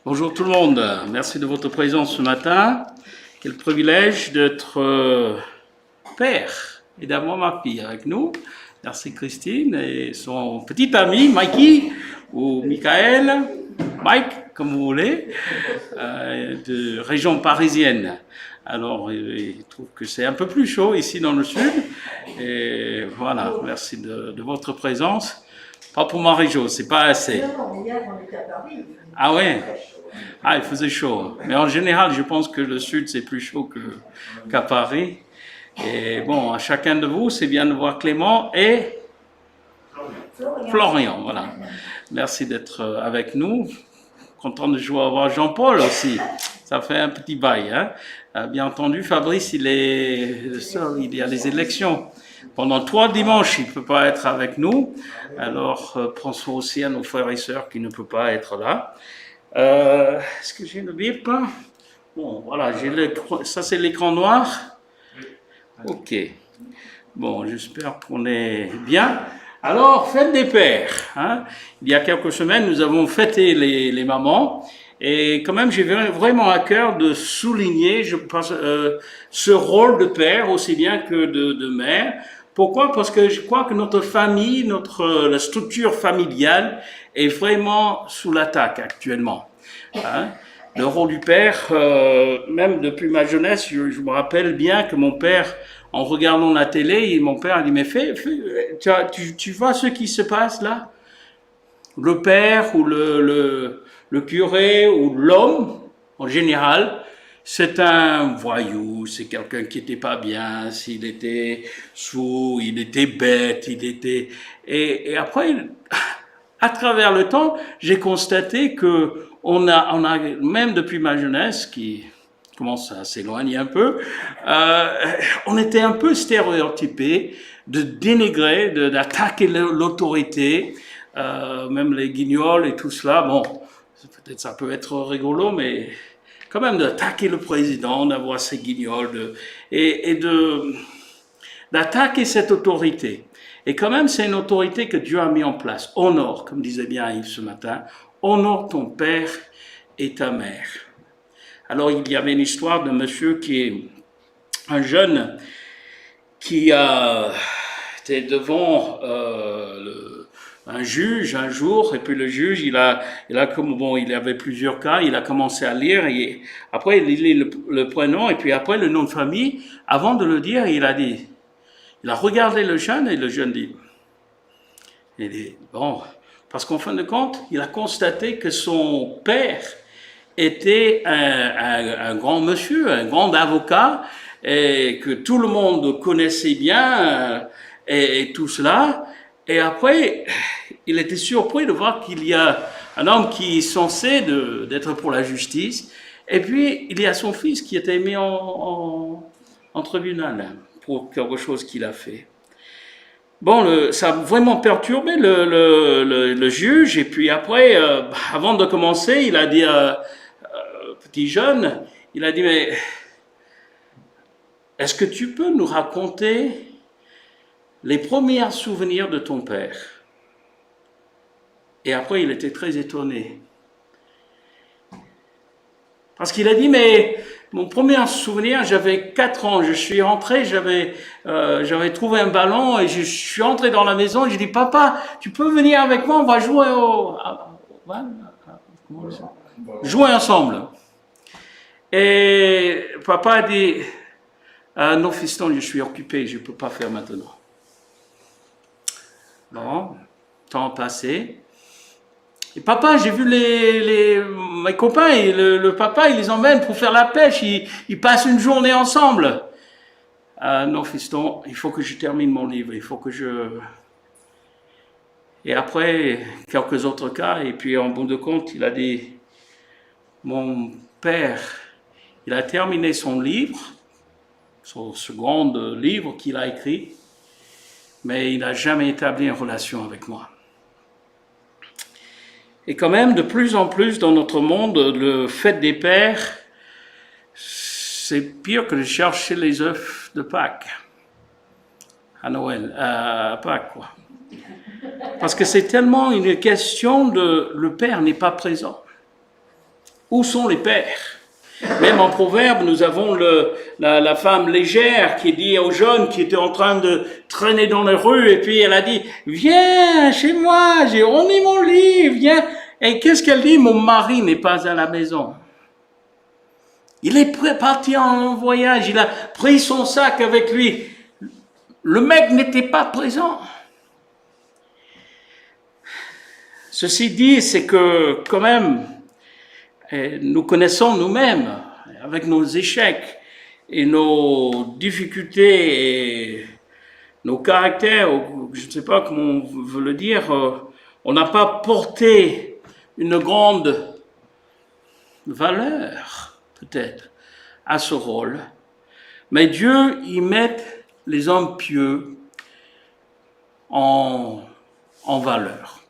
Bonjour tout le monde, merci de votre présence ce matin. Quel privilège d'être père et d'avoir ma fille avec nous. Merci Christine et son petit ami Mikey ou Michael, Mike comme vous voulez, de région parisienne. Alors il trouve que c'est un peu plus chaud ici dans le sud et voilà, merci de votre présence. Pas pour Marie-Jo, c'est pas assez. Non, hier on était à Paris. Ah ouais? Ah, il faisait chaud. Mais en général, je pense que le sud, c'est plus chaud qu'à Paris. Et bon, à chacun de vous, c'est bien de voir Clément et Florian. Voilà. Merci d'être avec nous. Content de jouer à voir Jean-Paul aussi. Ça fait un petit bail. Hein? Bien entendu, Fabrice, il y a les élections. Pendant 3 dimanches, il ne peut pas être avec nous. Alors, pensons aussi à nos frères et sœurs qui ne peuvent pas être là. Est-ce que j'ai le bip? Bon, voilà, ça c'est l'écran noir. Ok. Bon, j'espère qu'on est bien. Alors, fête des pères. Hein? Il y a quelques semaines, nous avons fêté les mamans. Et quand même, j'ai vraiment à cœur de souligner, je pense, ce rôle de père aussi bien que de mère. Pourquoi? Parce que je crois que notre famille, la structure familiale est vraiment sous l'attaque actuellement. Hein? Le rôle du père, même depuis ma jeunesse, je me rappelle bien que mon père, en regardant la télé, mon père dit, mais tu vois ce qui se passe là? Le père ou le curé ou l'homme, en général, c'est un voyou, c'est quelqu'un qui n'était pas bien, s'il était sourd, il était bête, Et après, à travers le temps, j'ai constaté que on a, même depuis ma jeunesse, qui commence à s'éloigner un peu, on était un peu stéréotypé de dénigrer, d'attaquer l'autorité, même les guignols et tout cela. Bon, peut-être ça peut être rigolo, mais quand même d'attaquer le président, d'avoir ses guignols, d'attaquer cette autorité. Et quand même, c'est une autorité que Dieu a mis en place. Honore, comme disait bien Yves ce matin, honore ton père et ta mère. Alors, il y avait une histoire d'un monsieur qui est un jeune qui était devant un juge un jour, et puis le juge, il avait plusieurs cas, il a commencé à lire, et après il lit le prénom, et puis après le nom de famille. Avant de le dire, il a regardé le jeune, et le jeune dit, bon, parce qu'en fin de compte, il a constaté que son père était un grand monsieur, un grand avocat, et que tout le monde connaissait bien, et tout cela. Et après, il était surpris de voir qu'il y a un homme qui est censé d'être pour la justice, et puis il y a son fils qui était mis en tribunal pour quelque chose qu'il a fait. Bon, ça a vraiment perturbé le juge, et puis après, avant de commencer, il a dit petit jeune, il a dit, mais est-ce que tu peux nous raconter les premiers souvenirs de ton père? Et après, il était très étonné. Parce qu'il a dit, mais mon premier souvenir, j'avais 4 ans, je suis rentré, j'avais trouvé un ballon et je suis entré dans la maison et j'ai dit, papa, tu peux venir avec moi, on va jouer jouer ensemble. Et papa a dit, non fiston, je suis occupé, je ne peux pas faire maintenant. Bon, temps passé. Et papa, j'ai vu mes copains, et le papa, il les emmène pour faire la pêche, ils passent une journée ensemble. Non fiston, il faut que je termine mon livre, il faut que je... Et après, quelques autres cas, et puis en bout de compte, il a dit, mon père, il a terminé son livre, son second livre qu'il a écrit, mais il n'a jamais établi une relation avec moi. Et quand même, de plus en plus dans notre monde, le fête des pères, c'est pire que de chercher les œufs de Pâques, à Noël, à Pâques, quoi. Parce que c'est tellement une question le père n'est pas présent. Où sont les pères? Même en Proverbe, nous avons la femme légère qui dit aux jeunes qui étaient en train de traîner dans les rues, et puis elle a dit, viens chez moi, j'ai remis mon lit, viens. Et qu'est-ce qu'elle dit? Mon mari n'est pas à la maison. Il est parti en voyage, il a pris son sac avec lui. Le mec n'était pas présent. Ceci dit, c'est que quand même, nous connaissons nous-mêmes, avec nos échecs et nos difficultés et nos caractères, je ne sais pas comment on veut le dire, on n'a pas porté une grande valeur, peut-être, à ce rôle. Mais Dieu y met les hommes pieux en valeur.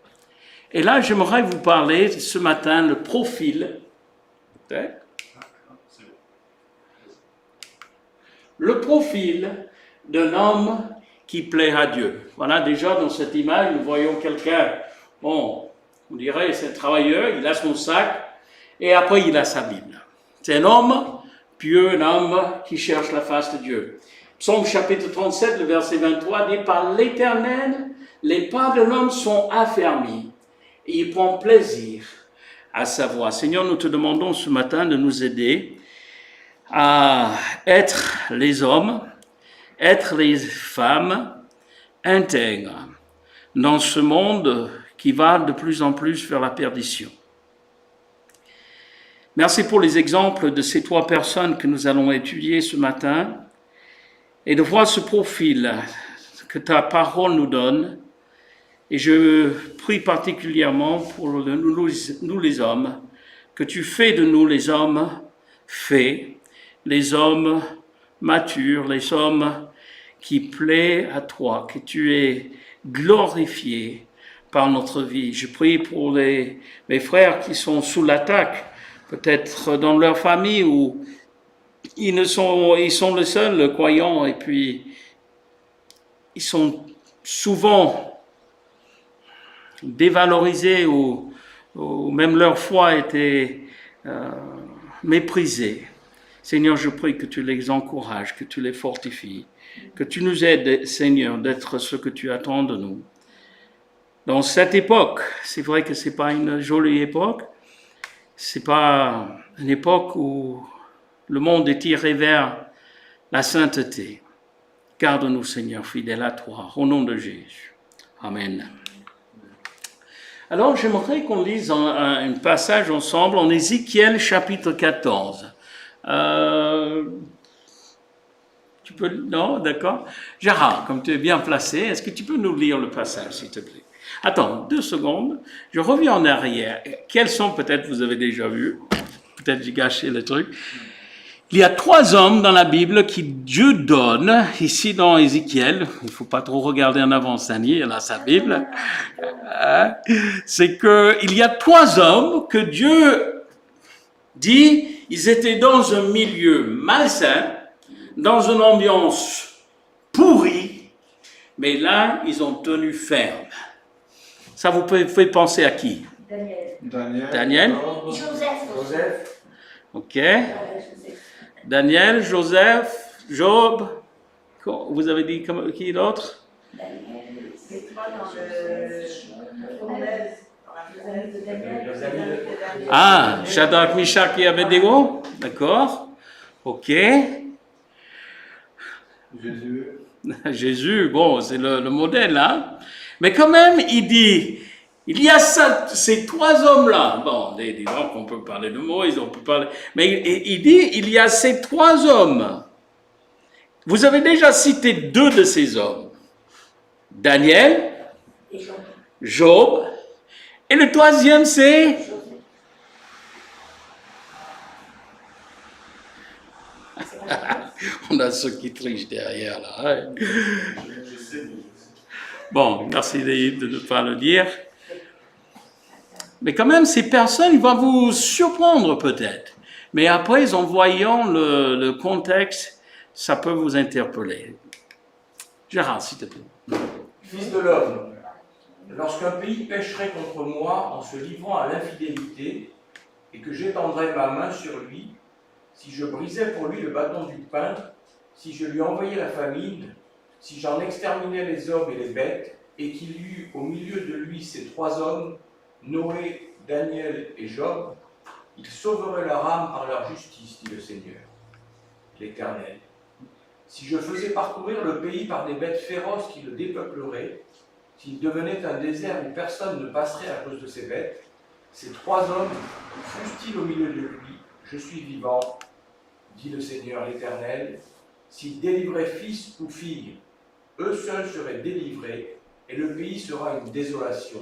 Et là, j'aimerais vous parler ce matin le profil. Le profil d'un homme qui plaît à Dieu. Voilà, déjà dans cette image, nous voyons quelqu'un, bon, on dirait c'est un travailleur, il a son sac, et après il a sa Bible. C'est un homme pieux, un homme qui cherche la face de Dieu. Psaume chapitre 37, le verset 23 dit « Par l'Éternel, les pas de l'homme sont affermis, et il prend plaisir à sa voix. » Seigneur, nous te demandons ce matin de nous aider à être les hommes, être les femmes intègres dans ce monde qui va de plus en plus vers la perdition. Merci pour les exemples de ces 3 personnes que nous allons étudier ce matin et de voir ce profil que ta parole nous donne. Et je prie particulièrement pour nous les hommes, que tu fais de nous les hommes faits, les hommes matures, les hommes qui plaisent à toi, que tu es glorifié par notre vie. Je prie pour mes frères qui sont sous l'attaque, peut-être dans leur famille où ils sont les seuls croyants et puis ils sont souvent dévalorisés ou même leur foi était méprisée. Seigneur, je prie que tu les encourages, que tu les fortifies, que tu nous aides, Seigneur, d'être ce que tu attends de nous. Dans cette époque, c'est vrai que c'est pas une jolie époque, c'est pas une époque où le monde est tiré vers la sainteté. Garde-nous, Seigneur, fidèles à toi, au nom de Jésus. Amen. Alors, j'aimerais qu'on lise un passage ensemble en Ézéchiel chapitre 14. Tu peux... Non, d'accord. Gérard, comme tu es bien placé, est-ce que tu peux nous lire le passage, s'il te plaît? Attends, 2 secondes. Je reviens en arrière. Quels sont, peut-être vous avez déjà vu, peut-être j'ai gâché le truc. Il y a 3 hommes dans la Bible qui Dieu donne, ici dans Ézéchiel, il ne faut pas trop regarder en avance, Daniel, il a sa Bible, c'est qu'il y a 3 hommes que Dieu dit, ils étaient dans un milieu malsain, dans une ambiance pourrie, mais là, ils ont tenu ferme. Ça vous fait penser à qui? Daniel. Joseph. Ok. Daniel, Joseph, Job. Vous avez dit qui d'autre? Ah, Shadrach, Meshach et Abednego. D'accord. Ok. Jésus, bon, c'est le modèle, hein. Mais quand même, il dit, il y a ces 3 hommes-là. Bon, des gens qu'on peut parler de Moïse, on peut parler. Mais il dit, il y a ces 3 hommes. Vous avez déjà cité 2 de ces hommes. Daniel, Job, et le 3e, c'est on a ceux qui trichent derrière là. Hein? Bon, merci de ne pas le dire. Mais quand même, ces personnes vont vous surprendre peut-être. Mais après, en voyant le contexte, ça peut vous interpeller. Gérard, s'il te plaît. Fils de l'homme, lorsqu'un pays pécherait contre moi en se livrant à l'infidélité, et que j'étendrais ma main sur lui, si je brisais pour lui le bâton du pain, si je lui envoyais la famine, si j'en exterminais les hommes et les bêtes, et qu'il y eut au milieu de lui ces trois hommes, Noé, Daniel et Job, ils sauveraient leur âme par leur justice, dit le Seigneur, l'Éternel. Si je faisais parcourir le pays par des bêtes féroces qui le dépeupleraient, s'il devenait un désert où personne ne passerait à cause de ces bêtes, ces trois hommes, fussent-ils au milieu de lui, je suis vivant, dit le Seigneur l'Éternel, s'ils délivraient fils ou fille, eux seuls seraient délivrés, et le pays sera une désolation.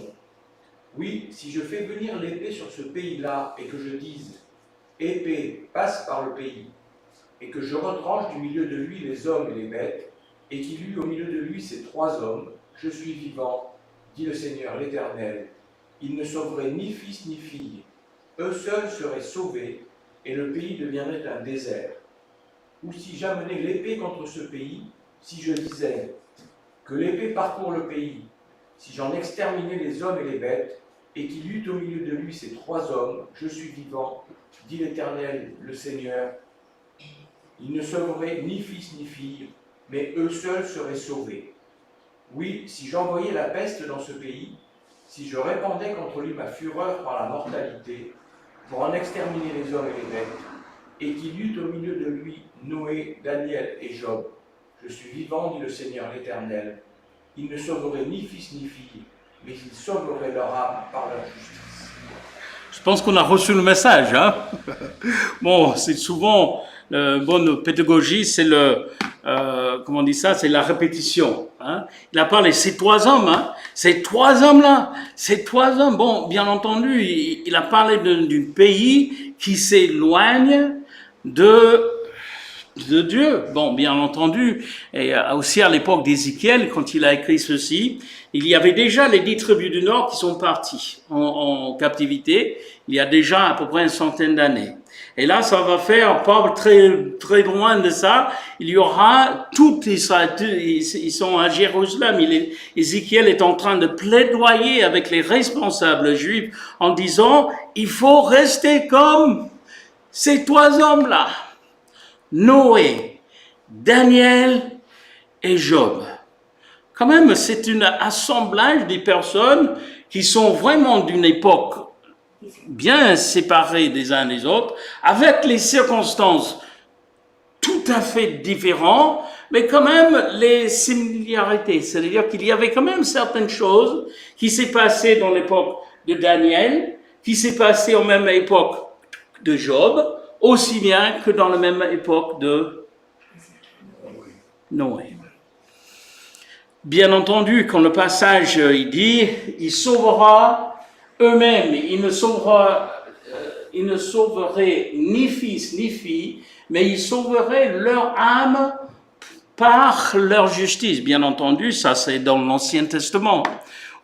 Oui, si je fais venir l'épée sur ce pays-là, et que je dise, épée, passe par le pays, et que je retranche du milieu de lui les hommes et les bêtes, et qu'il y eut au milieu de lui ces trois hommes, je suis vivant, dit le Seigneur l'Éternel. Ils ne sauveraient ni fils ni fille, eux seuls seraient sauvés, et le pays deviendrait un désert. Ou si j'amenais l'épée contre ce pays, si je disais que l'épée parcourt le pays, si j'en exterminais les hommes et les bêtes, et qu'il y eut au milieu de lui ces trois hommes, je suis vivant, dit l'Éternel, le Seigneur. Ils ne sauveraient ni fils ni fille, mais eux seuls seraient sauvés. Oui, si j'envoyais la peste dans ce pays, si je répandais contre lui ma fureur par la mortalité, pour en exterminer les hommes et les bêtes, et qu'il y eut au milieu de lui Noé, Daniel et Job, je suis vivant, dit le Seigneur l'Éternel. Ils ne sauveraient ni fils ni fille, mais ils sauveraient leur âme par leur justice. Je pense qu'on a reçu le message. Hein? Bon, c'est souvent, bonne pédagogie, c'est comment on dit ça, c'est la répétition. Hein? Il a parlé, ces trois hommes, hein? Ces trois hommes-là, ces trois hommes, bon, bien entendu, il a parlé d'un pays qui s'éloigne de Dieu. Bon, bien entendu, et aussi à l'époque d'Ézéchiel, quand il a écrit ceci, il y avait déjà les 10 tribus du Nord qui sont partis en captivité, il y a déjà à peu près une centaine d'années. Et là, ça va faire pas très, très loin de ça, il y aura tout Israël, ils sont à Jérusalem. Ézéchiel est en train de plaidoyer avec les responsables juifs en disant, il faut rester comme ces trois hommes-là. Noé, Daniel et Job. Quand même, c'est un assemblage des personnes qui sont vraiment d'une époque bien séparées des uns des autres, avec les circonstances tout à fait différentes, mais quand même les similarités. C'est-à-dire qu'il y avait quand même certaines choses qui s'est passées dans l'époque de Daniel, qui s'est passées en même époque de Job, aussi bien que dans la même époque de Noé. Bien entendu, quand le passage il dit, il sauvera eux-mêmes, il ne sauverait ni fils ni fille, mais il sauverait leur âme par leur justice. Bien entendu, ça c'est dans l'Ancien Testament,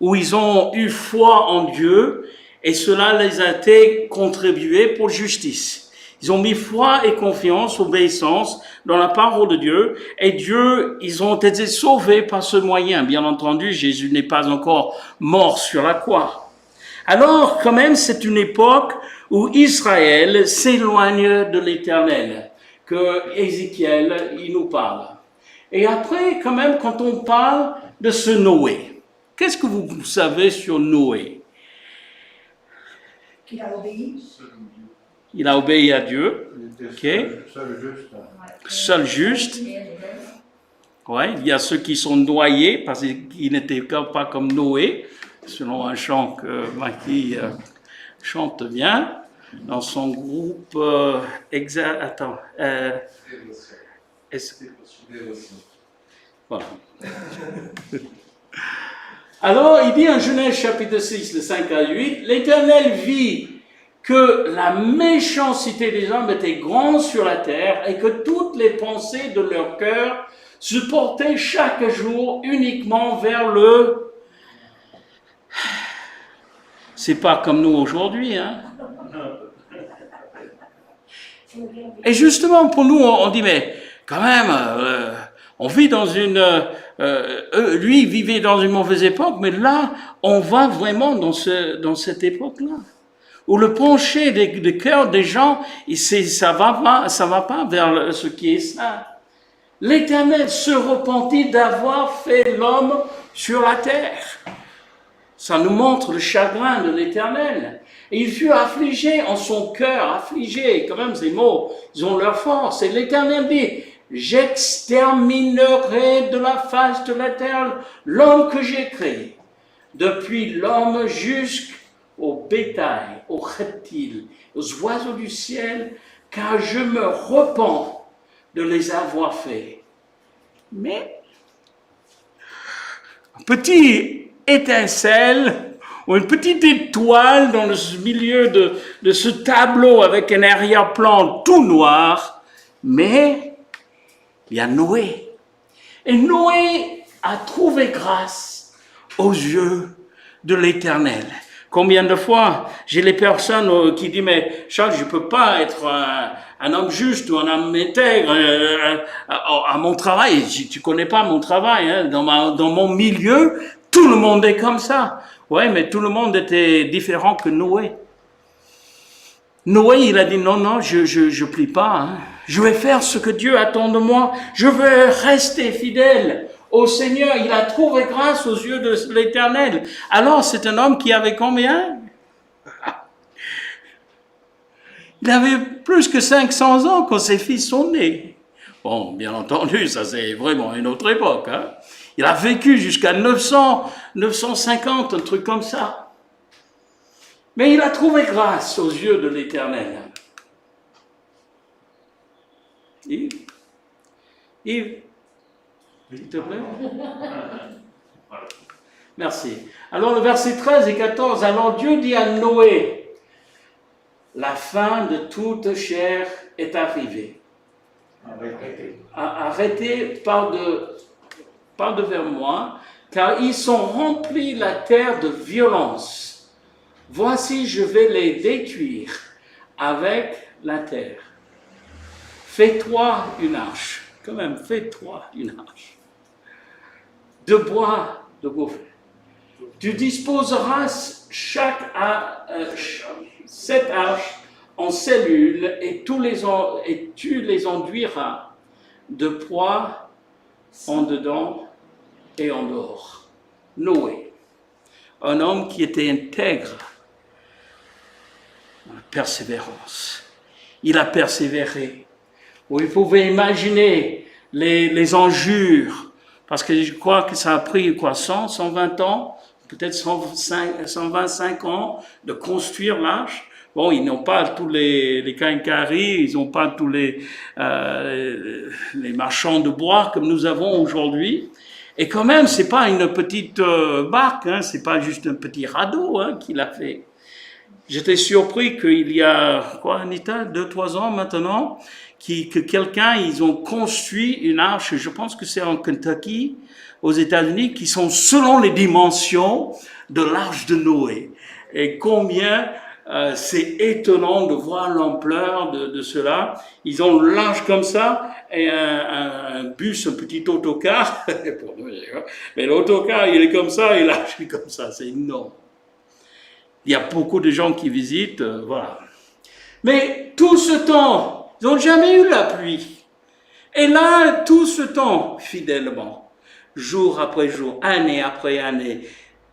où ils ont eu foi en Dieu et cela les a été contribué pour justice. Ils ont mis foi et confiance, obéissance dans la parole de Dieu. Et Dieu, ils ont été sauvés par ce moyen. Bien entendu, Jésus n'est pas encore mort sur la croix. Alors, quand même, c'est une époque où Israël s'éloigne de l'Éternel, que Ézéchiel, il nous parle. Et après, quand même, quand on parle de ce Noé, qu'est-ce que vous savez sur Noé? Qu'il a obéi. Il a obéi à Dieu. Okay. Seul juste. Seul juste. Ouais, il y a ceux qui sont noyés parce qu'ils n'étaient pas comme Noé, selon un chant que Maki chante bien dans son groupe. Voilà. Alors, il dit en Genèse chapitre 6, de 5 à 8, l'Éternel vit que la méchanceté des hommes était grande sur la terre et que toutes les pensées de leur cœur se portaient chaque jour uniquement vers le... C'est pas comme nous aujourd'hui, hein. Et justement, pour nous, on dit, mais quand même, on vit dans une... lui, il vivait dans une mauvaise époque, mais là, on va vraiment dans cette époque-là, ou le pencher des cœurs des gens, ça va pas vers ce qui est saint. L'Éternel se repentit d'avoir fait l'homme sur la terre. Ça nous montre le chagrin de l'Éternel. Et il fut affligé en son cœur, affligé, quand même ces mots, ils ont leur force. Et l'Éternel dit, j'exterminerai de la face de la terre l'homme que j'ai créé, depuis l'homme jusqu'au bétail, aux reptiles, aux oiseaux du ciel, car je me repens de les avoir faits. Mais, un petit étincelle, ou une petite étoile dans le milieu de ce tableau avec un arrière-plan tout noir, mais il y a Noé. Et Noé a trouvé grâce aux yeux de l'Éternel. Combien de fois j'ai les personnes qui disent, mais Charles, je ne peux pas être un homme juste ou un homme intègre à mon travail. Tu ne connais pas mon travail. Hein. Dans mon milieu, tout le monde est comme ça. Oui, mais tout le monde était différent que Noé. Noé, il a dit, non, je plie pas. Hein. Je vais faire ce que Dieu attend de moi. Je veux rester fidèle au Seigneur. Il a trouvé grâce aux yeux de l'Éternel. Alors, c'est un homme qui avait combien? Il avait plus que 500 ans quand ses fils sont nés. Bon, bien entendu, ça c'est vraiment une autre époque. Hein. Il a vécu jusqu'à 900, 950, un truc comme ça. Mais il a trouvé grâce aux yeux de l'Éternel. Yves, s'il te plaît. Merci. Alors le verset 13 et 14, alors Dieu dit à Noé, la fin de toute chair est arrivée. Arrêtez, parle vers moi, car ils sont remplis la terre de violence. Voici, je vais les détruire avec la terre. Fais-toi une arche. Quand même, fais-toi une arche. De bois de gouffre. Tu disposeras cette arche en cellules et tu les enduiras de poids en dedans et en dehors. Noé, un homme qui était intègre, persévérance. Il a persévéré. Vous pouvez imaginer les injures, parce que je crois que ça a pris 120 ans, peut-être 125 ans de construire l'arche. Bon, ils n'ont pas tous les quincailleries, ils n'ont pas tous les marchands de bois comme nous avons aujourd'hui. Et quand même, c'est pas une petite barque, hein, c'est pas juste un petit radeau hein, qu'il a fait. J'étais surpris qu'il y a, Anita, 2-3 ans maintenant, que quelqu'un, ils ont construit une arche, je pense que c'est en Kentucky, aux États-Unis, qui sont selon les dimensions de l'arche de Noé. Et combien c'est étonnant de voir l'ampleur de cela. Ils ont l'arche comme ça, et un bus, un petit autocar, mais l'autocar, il est comme ça, et l'arche est comme ça, c'est énorme. Il y a beaucoup de gens qui visitent, voilà. Mais tout ce temps, ils n'ont jamais eu la pluie. Et là, tout ce temps, fidèlement, jour après jour, année après année,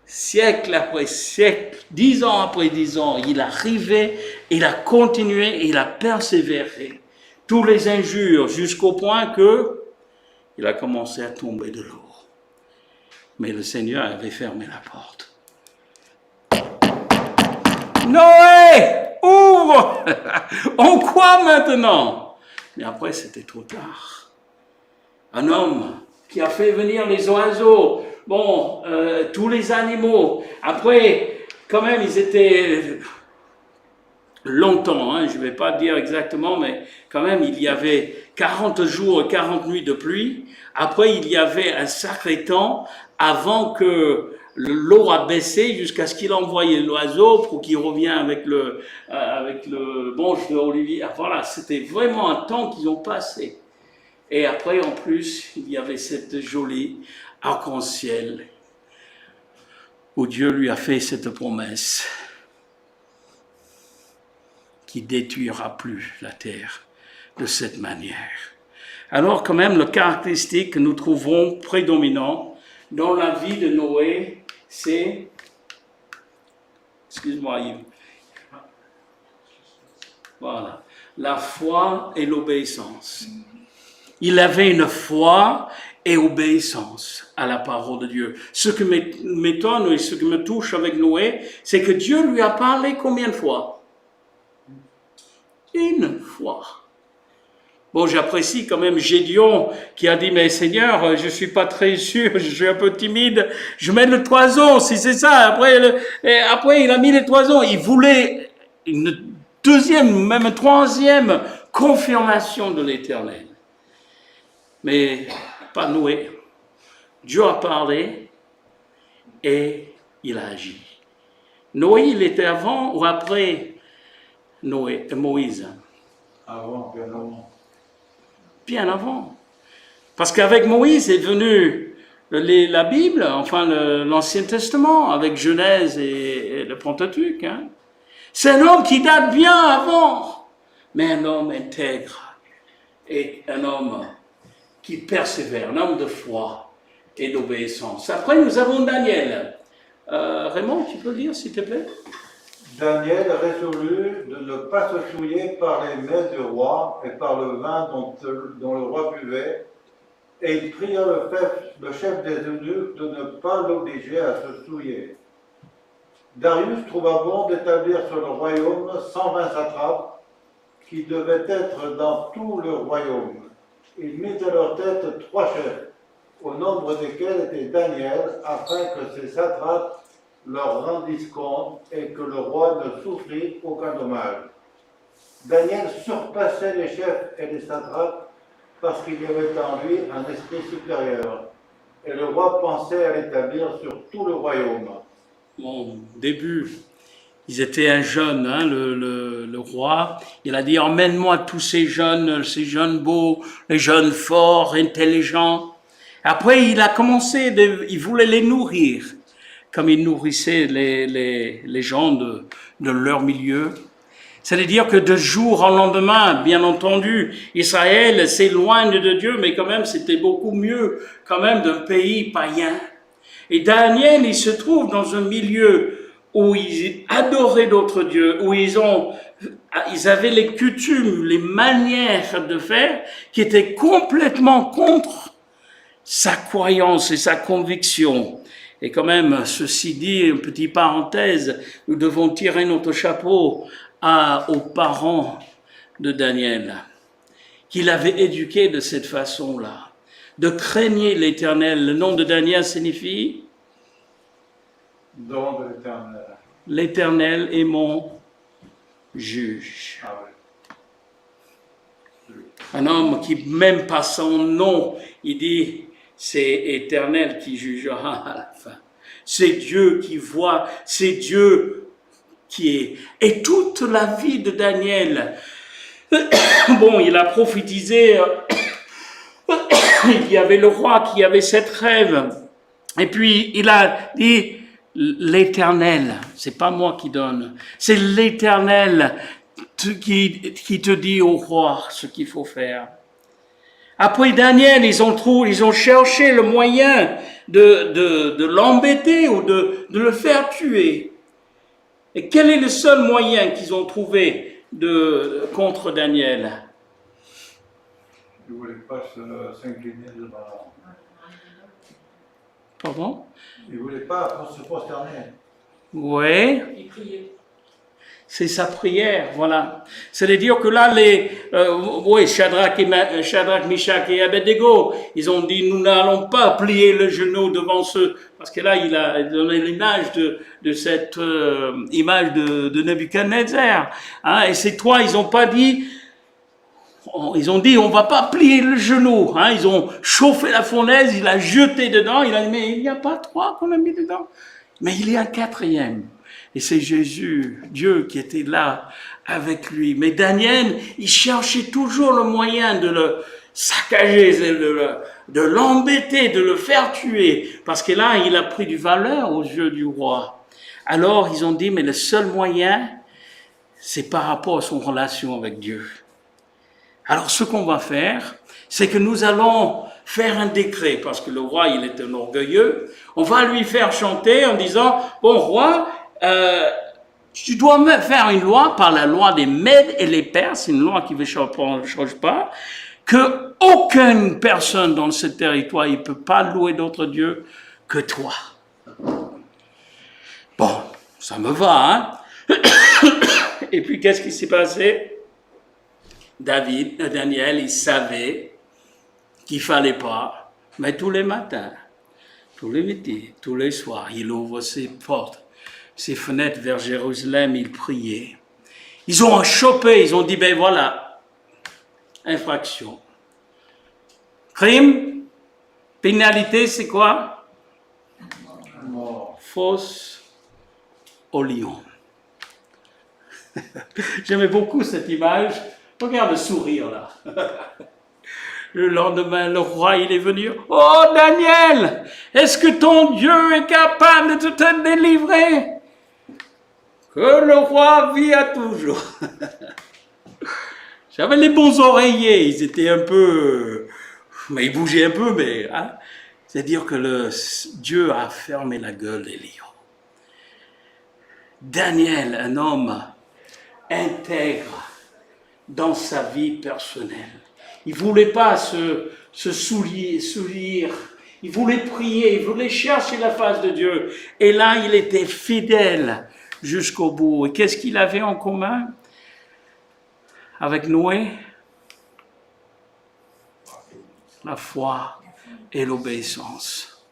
siècle après siècle, 10 ans après 10 ans, il arrivait, il a continué, il a persévéré. Tous les injures, jusqu'au point que il a commencé à tomber de l'eau. Mais le Seigneur avait fermé la porte. Noé, ouvre! En quoi maintenant? Mais après, c'était trop tard. Un homme qui a fait venir les oiseaux, tous les animaux. Après, quand même, ils étaient longtemps, hein, je ne vais pas dire exactement, mais quand même, il y avait 40 jours et 40 nuits de pluie. Après, il y avait un sacré temps avant que l'eau a baissé jusqu'à ce qu'il a envoyé l'oiseau pour qu'il revienne avec le branche d'olivier. Voilà, c'était vraiment un temps qu'ils ont passé. Et après, en plus, il y avait cette jolie arc-en-ciel où Dieu lui a fait cette promesse. qui détruira plus la terre de cette manière. Alors quand même, la caractéristique que nous trouvons prédominant dans la vie de Noé, c'est, excuse-moi Yves, voilà, la foi et l'obéissance. Il avait une foi et obéissance à la parole de Dieu. Ce qui m'étonne et ce qui me touche avec Noé, c'est que Dieu lui a parlé combien de fois? Une fois. Bon, j'apprécie quand même Gédéon qui a dit, mais Seigneur, je suis pas très sûr, je suis un peu timide, je mets le toison, si c'est ça. Après, il a mis le toison. Il voulait une deuxième, même une troisième confirmation de l'Éternel. Mais pas Noé. Dieu a parlé et il a agi. Noé, il était avant ou après Moïse? Avant, bien avant. Bien avant. Parce qu'avec Moïse est venu la Bible, enfin l'Ancien Testament, avec Genèse et le Pentateuque. Hein. C'est un homme qui date bien avant, mais un homme intègre et un homme qui persévère, un homme de foi et d'obéissance. Après, nous avons Daniel. Raymond, tu peux lire, s'il te plaît? Daniel résolut de ne pas se souiller par les mets du roi et par le vin dont le roi buvait, et il pria le chef des eunuques de ne pas l'obliger à se souiller. Darius trouva bon d'établir sur le royaume 120 satrapes qui devaient être dans tout le royaume. Il mit à leur tête 3 chefs, au nombre desquels était Daniel, afin que ces satrapes leur rendissent compte et que le roi ne souffrit aucun dommage. Daniel surpassait les chefs et les satrapes parce qu'il y avait en lui un esprit supérieur. Et le roi pensait à l'établir sur tout le royaume. Bon, début, ils étaient un jeune, hein, le roi. Il a dit, emmène-moi tous ces jeunes beaux, les jeunes forts, intelligents. Après, il a commencé, il voulait les nourrir, comme il nourrissait les gens de leur milieu. C'est-à-dire que de jour en lendemain, bien entendu, Israël s'éloigne de Dieu, mais quand même, c'était beaucoup mieux quand même d'un pays païen. Et Daniel, il se trouve dans un milieu où ils adoraient d'autres dieux, où ils avaient les coutumes, les manières de faire qui étaient complètement contre sa croyance et sa conviction. Et quand même, ceci dit, une petite parenthèse, nous devons tirer notre chapeau aux parents de Daniel, qu'il avait éduqué de cette façon-là, de craigner l'Éternel. Le nom de Daniel signifie Don de l'Éternel. l'Éternel est mon juge. Ah oui. Un homme qui, même pas son nom, il dit, c'est Éternel qui jugera à la fin. C'est Dieu qui voit, c'est Dieu qui est. Et toute la vie de Daniel, bon, il a prophétisé, il y avait le roi qui avait cette rêve, et puis il a dit, l'Éternel, c'est pas moi qui donne, c'est l'Éternel qui te dit au roi ce qu'il faut faire. Après Daniel, ils ont cherché le moyen de l'embêter ou de le faire tuer. Et quel est le seul moyen qu'ils ont trouvé contre Daniel? Il ne voulait pas s'incliner devant. Pardon? Il ne voulait pas se prosterner. Oui. Il priait. C'est sa prière, voilà. C'est-à-dire que là, Shadrach, Meshach et Abednego, ils ont dit, nous n'allons pas plier le genou devant ceux, parce que là, il a donné l'image de cette image de Nebuchadnezzar. Hein, et ces trois, ils n'ont pas dit, ils ont dit, on va pas plier le genou. Hein, ils ont chauffé la fournaise, il a jeté dedans, il a dit, mais il n'y a pas 3 qu'on a mis dedans. Mais il y a un 4e. Et c'est Jésus, Dieu, qui était là avec lui. Mais Daniel, il cherchait toujours le moyen de le saccager, de l'embêter, de le faire tuer. Parce que là, il a pris du valeur aux yeux du roi. Alors, ils ont dit, mais le seul moyen, c'est par rapport à son relation avec Dieu. Alors ce qu'on va faire, c'est que nous allons faire un décret, parce que le roi, il est un orgueilleux. On va lui faire chanter en disant, bon roi, tu dois me faire une loi par la loi des Mèdes et les Perses, une loi qui ne change pas, que aucune personne dans ce territoire, il ne peut pas louer d'autre Dieu que toi. Bon, ça me va, hein. Et puis qu'est-ce qui s'est passé? Daniel, il savait qu'il ne fallait pas, mais tous les matins, tous les midis, tous les soirs, il ouvre ses portes, ses fenêtres vers Jérusalem, il priait. Ils ont chopé, ils ont dit, ben voilà, infraction. Crime, pénalité, c'est quoi? Fosse au lion. J'aimais beaucoup cette image. Regarde le sourire là. Le lendemain, le roi, il est venu. Oh Daniel, est-ce que ton Dieu est capable de te délivrer? Que le roi vit à toujours. J'avais les bons oreillers, ils étaient un peu... Mais ils bougeaient un peu, mais... Hein, c'est-à-dire que Dieu a fermé la gueule des lions. Daniel, un homme intègre dans sa vie personnelle. Il ne voulait pas se souillir. Il voulait prier, il voulait chercher la face de Dieu. Et là, il était fidèle jusqu'au bout. Et qu'est-ce qu'il avait en commun avec Noé? La foi et l'obéissance.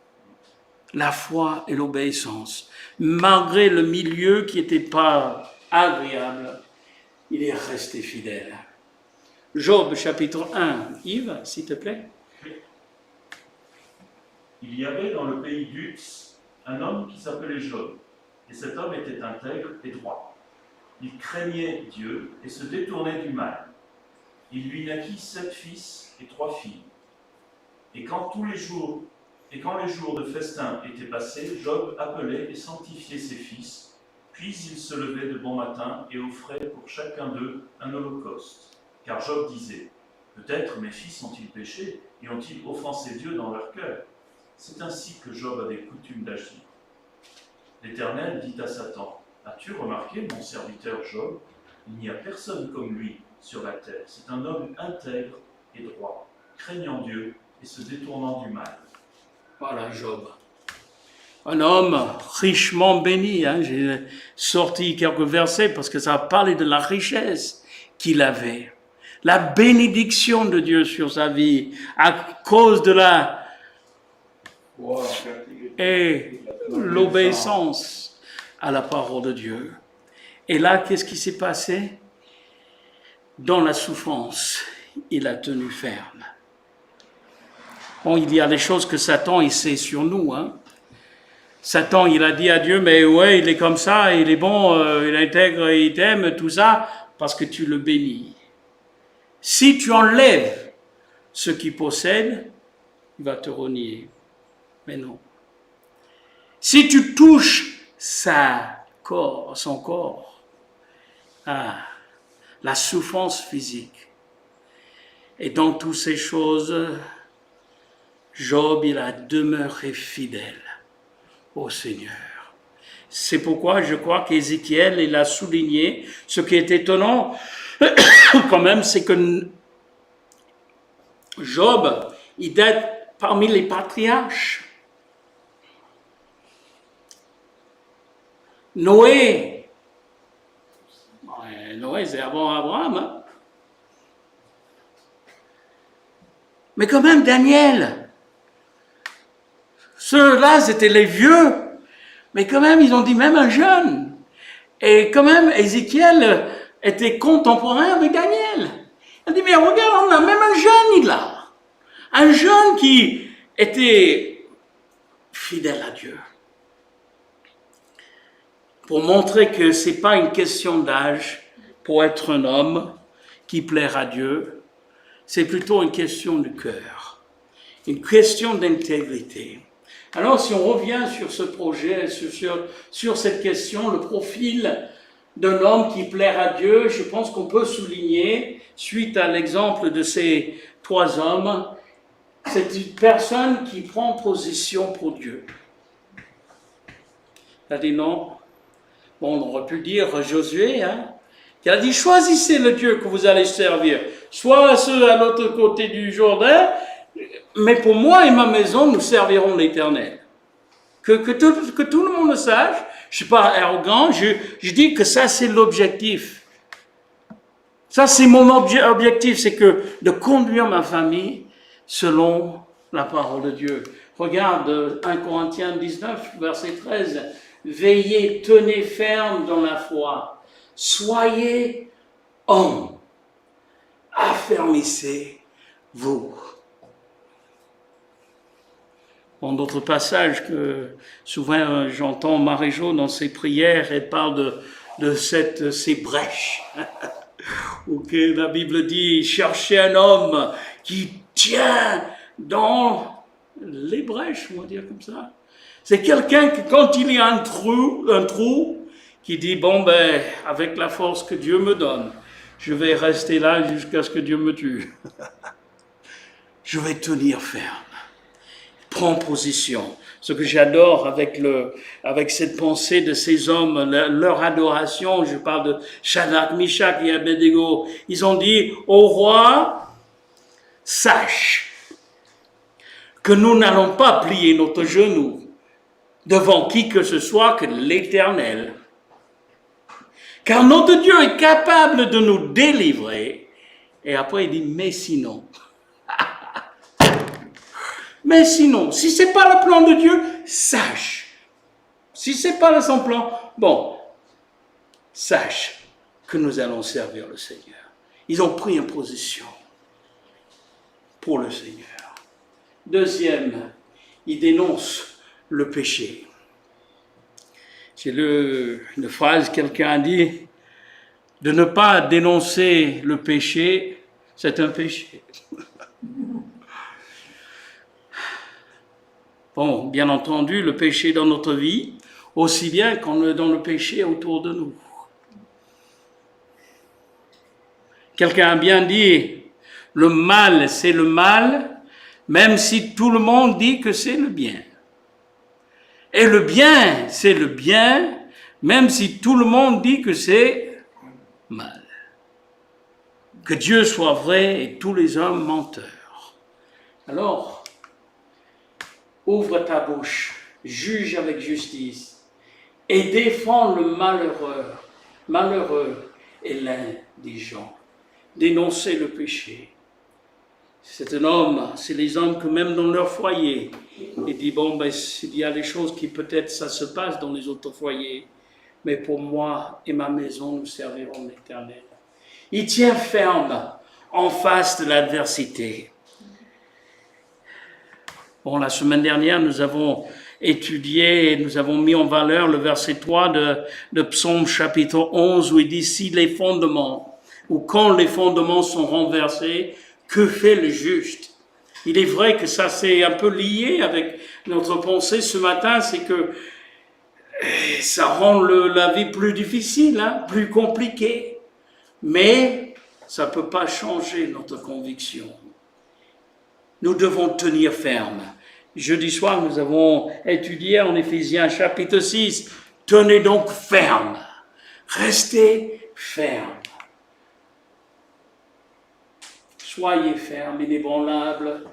La foi et l'obéissance. Malgré le milieu qui n'était pas agréable, il est resté fidèle. Job, chapitre 1. Yves, s'il te plaît. Il y avait dans le pays d'Uz un homme qui s'appelait Job, et cet homme était intègre et droit. Il craignait Dieu et se détournait du mal. Il lui naquit 7 fils et 3 filles. Et quand les jours de festin étaient passés, Job appelait et sanctifiait ses fils, puis il se levait de bon matin et offrait pour chacun d'eux un holocauste. Car Job disait, peut-être mes fils ont-ils péché et ont-ils offensé Dieu dans leur cœur? C'est ainsi que Job avait coutume d'agir. L'Éternel dit à Satan, as-tu remarqué mon serviteur Job? Il n'y a personne comme lui sur la terre. C'est un homme intègre et droit, craignant Dieu et se détournant du mal. Voilà Job. Un homme richement béni. Hein. J'ai sorti quelques versets parce que ça parlait de la richesse qu'il avait. La bénédiction de Dieu sur sa vie à cause de et l'obéissance à la parole de Dieu. Et là, qu'est-ce qui s'est passé? Dans la souffrance, il a tenu ferme. Bon, il y a des choses que Satan, il sait sur nous. Hein. Satan, il a dit à Dieu, mais ouais, il est comme ça, il est bon, il intègre, il t'aime, tout ça, parce que tu le bénis. Si tu enlèves ce qu'il possède, il va te renier. Mais non. Si tu touches son corps, la souffrance physique, et dans toutes ces choses, Job, il a demeuré fidèle au Seigneur. C'est pourquoi je crois qu'Ézéchiel, il a souligné, ce qui est étonnant quand même, c'est que Job, il date parmi les patriarches. Noé, c'est avant Abraham. Hein? Mais quand même, Daniel, ceux-là, c'était les vieux, mais quand même, ils ont dit même un jeune. Et quand même, Ézéchiel était contemporain avec Daniel. Il dit, mais regarde, on a même un jeune là. Un jeune qui était fidèle à Dieu. Pour montrer que ce n'est pas une question d'âge pour être un homme qui plaire à Dieu, c'est plutôt une question de cœur, une question d'intégrité. Alors si on revient sur ce projet, sur cette question, le profil d'un homme qui plaira à Dieu, je pense qu'on peut souligner, suite à l'exemple de ces 3 hommes, c'est une personne qui prend position pour Dieu. Il a dit non. Bon, on aurait pu dire Josué, qui a dit choisissez le Dieu que vous allez servir, soit ceux à l'autre côté du Jourdain, mais pour moi et ma maison, nous servirons l'Éternel. Que tout le monde le sache, je ne suis pas arrogant, je dis que ça c'est l'objectif. Ça c'est mon objectif, c'est que de conduire ma famille selon la parole de Dieu. Regarde 1 Corinthiens 19, verset 13. Veillez, tenez ferme dans la foi. Soyez hommes. Affermissez-vous. Dans d'autres passages que souvent j'entends Marie-Jo dans ses prières, elle parle de ces brèches. Ou que la Bible dit, cherchez un homme qui tient dans les brèches, on va dire comme ça. C'est quelqu'un qui, quand il y a un trou, qui dit, bon ben, avec la force que Dieu me donne, je vais rester là jusqu'à ce que Dieu me tue. Je vais tenir ferme. Prends position. Ce que j'adore avec cette pensée de ces hommes, leur adoration, je parle de Shadrach, Meshach et Abednego, ils ont dit au roi, sache que nous n'allons pas plier notre genou devant qui que ce soit que l'Éternel. Car notre Dieu est capable de nous délivrer. Et après il dit, mais sinon... Mais sinon, si ce n'est pas le plan de Dieu, sache. Si ce n'est pas son plan, bon, sache que nous allons servir le Seigneur. Ils ont pris une position pour le Seigneur. Deuxième, ils dénoncent le péché. C'est une phrase, quelqu'un a dit, de ne pas dénoncer le péché, c'est un péché. Bon, bien entendu, le péché dans notre vie, aussi bien qu'on est dans le péché autour de nous. Quelqu'un a bien dit, le mal, c'est le mal, même si tout le monde dit que c'est le bien. Et le bien, c'est le bien, même si tout le monde dit que c'est mal. Que Dieu soit vrai et tous les hommes menteurs. Alors, ouvre ta bouche, juge avec justice et défends le malheureux. Malheureux est l'indigent. Dénoncer le péché. C'est un homme, c'est les hommes que même dans leur foyer, il dit, bon, ben, il y a des choses qui peut-être ça se passe dans les autres foyers, mais pour moi et ma maison, nous servirons l'Éternel. Il tient ferme en face de l'adversité. Bon, la semaine dernière, nous avons étudié et nous avons mis en valeur le verset 3 de Psaume chapitre 11 où il dit « Si les fondements, ou quand les fondements sont renversés, que fait le juste ?» Il est vrai que ça c'est un peu lié avec notre pensée ce matin, c'est que ça rend la vie plus difficile, plus compliquée. Mais ça ne peut pas changer notre conviction. Nous devons tenir ferme. Jeudi soir, nous avons étudié en Éphésiens chapitre 6. Tenez donc ferme. Restez ferme. Soyez fermes, inébranlables,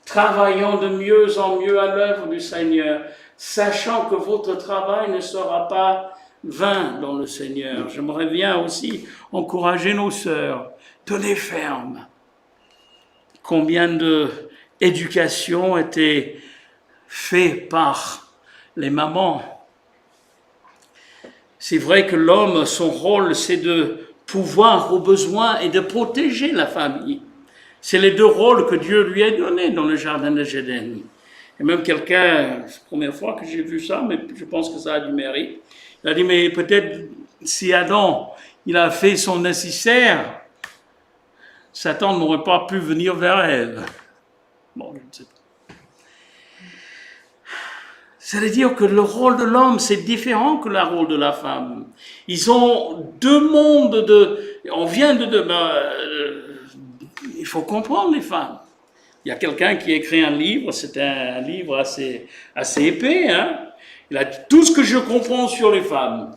travaillant de mieux en mieux à l'œuvre du Seigneur, sachant que votre travail ne sera pas vain dans le Seigneur. J'aimerais bien aussi encourager nos sœurs. Tenez ferme. Combien d'éducation était fait par les mamans. C'est vrai que l'homme, son rôle, c'est de pouvoir aux besoins et de protéger la famille. C'est les deux rôles que Dieu lui a donnés dans le jardin de Éden. Et même quelqu'un, c'est la première fois que j'ai vu ça, mais je pense que ça a du mérite. Il a dit, mais peut-être si Adam, il a fait son nécessaire, Satan n'aurait pas pu venir vers Ève. Bon, je ne sais pas. C'est-à-dire que le rôle de l'homme, c'est différent que le rôle de la femme. Ils ont deux mondes on vient il faut comprendre les femmes. Il y a quelqu'un qui a écrit un livre, c'est un livre assez épais, hein. Il a dit tout ce que je comprends sur les femmes.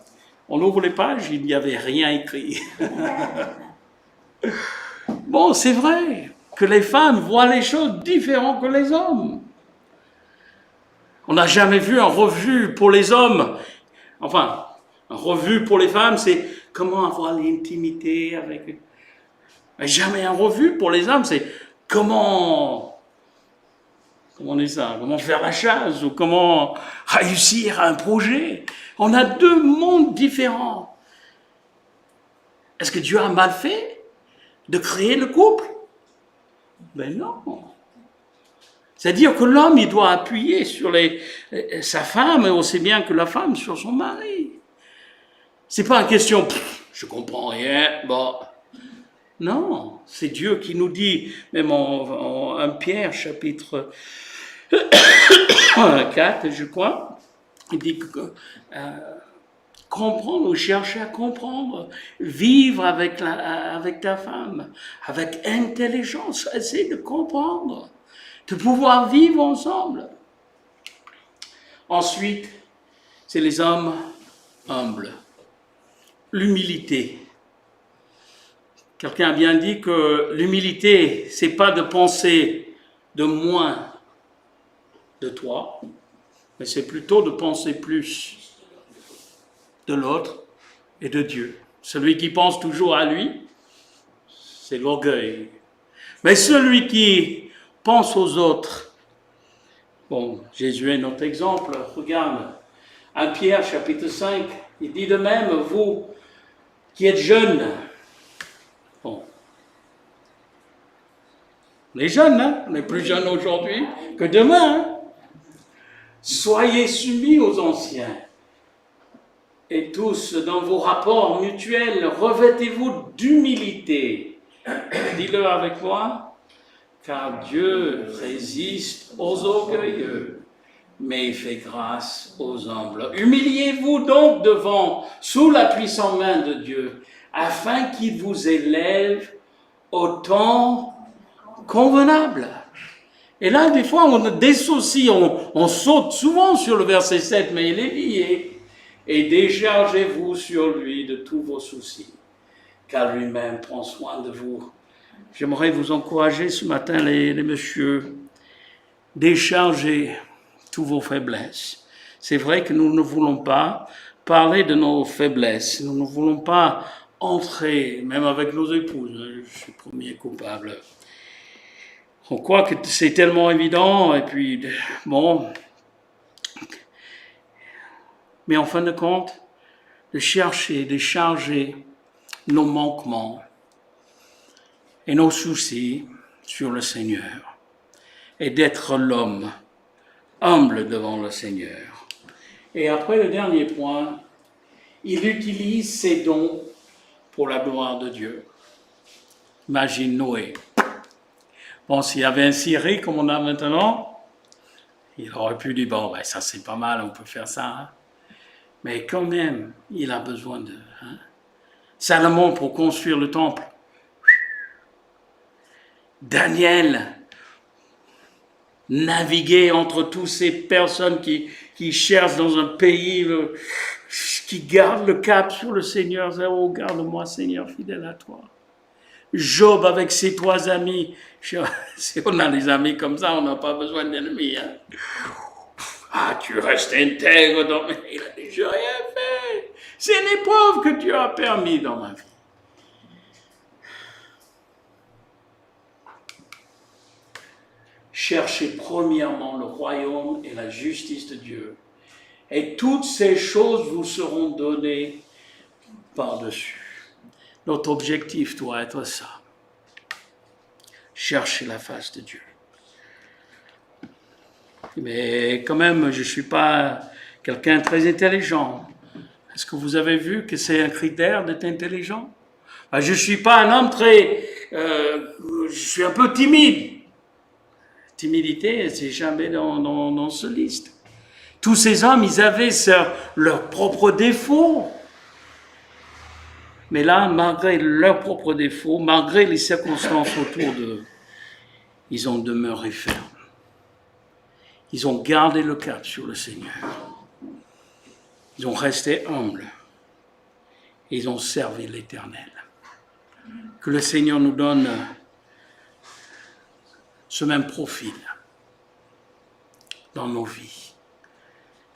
On ouvre les pages, il n'y avait rien écrit. Bon, c'est vrai que les femmes voient les choses différentes que les hommes. On n'a jamais vu un revue pour les hommes. Enfin, un revue pour les femmes, c'est comment avoir l'intimité avec... Mais jamais un revue pour les hommes, c'est comment on dit ça, comment faire la chasse ou comment réussir un projet. On a deux mondes différents. Est-ce que Dieu a mal fait de créer le couple? Ben non. C'est-à-dire que l'homme, il doit appuyer sur sa femme aussi bien que la femme sur son mari. C'est pas une question, je comprends rien, bon. Non, c'est Dieu qui nous dit, même en 1 Pierre, chapitre 4, je crois, il dit que comprendre ou chercher à comprendre, vivre avec ta femme, avec intelligence, essayer de comprendre, de pouvoir vivre ensemble. Ensuite, c'est les hommes humbles. L'humilité. Quelqu'un a bien dit que l'humilité, c'est pas de penser de moins de toi, mais c'est plutôt de penser plus de l'autre et de Dieu. Celui qui pense toujours à lui, c'est l'orgueil. Mais celui qui pense aux autres, bon, Jésus est notre exemple, regarde, 1 Pierre chapitre 5, il dit de même, vous qui êtes jeunes, bon, on est jeunes, hein? On est plus jeunes aujourd'hui que demain, hein? Soyez soumis aux anciens. Et tous, dans vos rapports mutuels, revêtez-vous d'humilité. Dis-le avec moi, car Dieu résiste aux orgueilleux, mais il fait grâce aux humbles. Humiliez-vous donc sous la puissante main de Dieu, afin qu'il vous élève au temps convenable. Et là, des fois, on dissocie, on saute souvent sur le verset 7, mais il est lié. Et déchargez-vous sur lui de tous vos soucis, car lui-même prend soin de vous. J'aimerais vous encourager ce matin, les messieurs, déchargez toutes vos faiblesses. C'est vrai que nous ne voulons pas parler de nos faiblesses, nous ne voulons pas entrer, même avec nos épouses, je suis le premier coupable. On croit que c'est tellement évident, et puis, bon... Mais en fin de compte, de chercher, de charger nos manquements et nos soucis sur le Seigneur et d'être l'homme humble devant le Seigneur. Et après le dernier point, il utilise ses dons pour la gloire de Dieu. Imagine Noé. Bon, s'il y avait un Syrie comme on a maintenant, il aurait pu dire, bon, ben, ça c'est pas mal, on peut faire ça, hein. Mais quand même, il a besoin de... Hein? Salomon pour construire le temple. Daniel, naviguer entre toutes ces personnes qui cherchent dans un pays, qui gardent le cap sur le Seigneur. Oh, garde-moi, Seigneur, fidèle à toi. Job avec ses 3 amis. Si on a des amis comme ça, on n'a pas besoin d'ennemis. Hein? Ah, tu restes intègre dans... Il a dit, je n'ai rien fait. C'est l'épreuve que Dieu a permis dans ma vie. Cherchez premièrement le royaume et la justice de Dieu. Et toutes ces choses vous seront données par-dessus. Notre objectif doit être ça. Chercher la face de Dieu. Mais quand même, je ne suis pas quelqu'un de très intelligent. Est-ce que vous avez vu que c'est un critère d'être intelligent? Je ne suis pas un homme très... je suis un peu timide. Timidité, c'est jamais dans ce liste. Tous ces hommes, ils avaient leurs propres défauts. Mais là, malgré leurs propres défauts, malgré les circonstances autour d'eux, ils ont demeuré fermes. Ils ont gardé le cap sur le Seigneur. Ils ont resté humbles. Ils ont servi l'Éternel. Que le Seigneur nous donne ce même profil dans nos vies.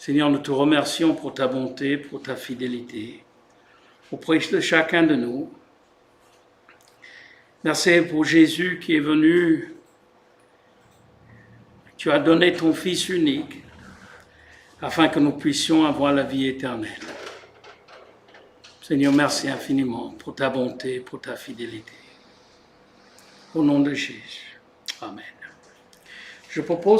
Seigneur, nous te remercions pour ta bonté, pour ta fidélité, auprès de chacun de nous. Merci pour Jésus qui est venu. Tu as donné ton Fils unique afin que nous puissions avoir la vie éternelle. Seigneur, merci infiniment pour ta bonté, pour ta fidélité. Au nom de Jésus. Amen. Je propose